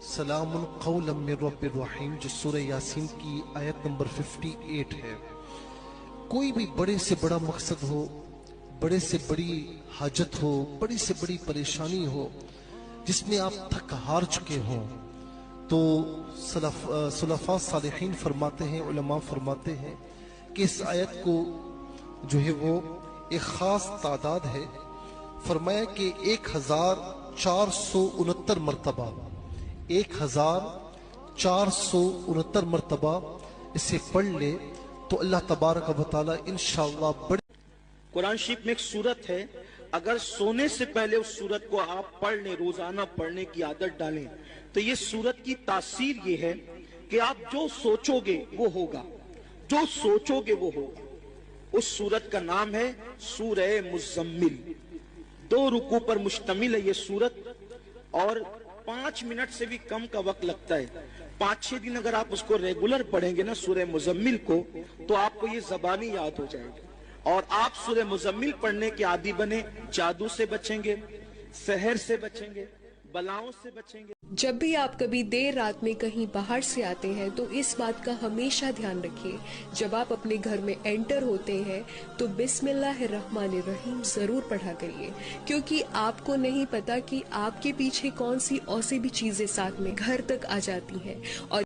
سلام قولا من رب الرحیم، جو سورہ یاسین کی آیت نمبر 58 ہے۔ کوئی بھی بڑے سے بڑا مقصد ہو، بڑے سے بڑی حاجت ہو، بڑی سے بڑی پریشانی ہو، جس میں آپ تھک ہار چکے ہوں، تو سلفاء صالحین فرماتے ہیں، علماء فرماتے ہیں کہ اس آیت کو جو ہے وہ ایک خاص تعداد ہے، فرمایا کہ 1469 مرتبہ 1469 مرتبہ اسے پڑھ لے تو اللہ تبارک و تعالی انشاءاللہ بڑے۔ قرآن شریف میں ایک سورت ہے، اگر سونے سے پہلے اس سورت کو آپ پڑھ لیں، روزانہ پڑھنے کی عادت ڈالیں، تو یہ سورت کی تاثیر یہ ہے کہ آپ جو سوچو گے وہ ہوگا، جو سوچو گے وہ ہوگا۔ اس سورت کا نام ہے سورہ مزمل، 2 رکوع پر مشتمل ہے یہ سورت، اور 5 منٹ سے بھی کم کا وقت لگتا ہے۔ 5-6 دن اگر آپ اس کو ریگولر پڑھیں گے نا سورہ مزمل کو، تو آپ کو یہ زبانی یاد ہو جائے گا، اور آپ سورہ مزمل پڑھنے کے عادی بنے، جادو سے بچیں گے، سحر سے بچیں گے، بلاؤں سے بچیں گے۔ جب بھی آپ کبھی دیر رات میں کہیں باہر سے آتے ہیں تو اس بات کا ہمیشہ دھیان رکھیے، جب آپ اپنے گھر میں انٹر ہوتے ہیں تو بسم اللہ الرحمن الرحیم ضرور پڑھا کریے، کیونکہ آپ کو نہیں پتا کہ آپ کے پیچھے کون سی اور سی بھی چیزیں ساتھ میں گھر تک آ جاتی ہیں، اور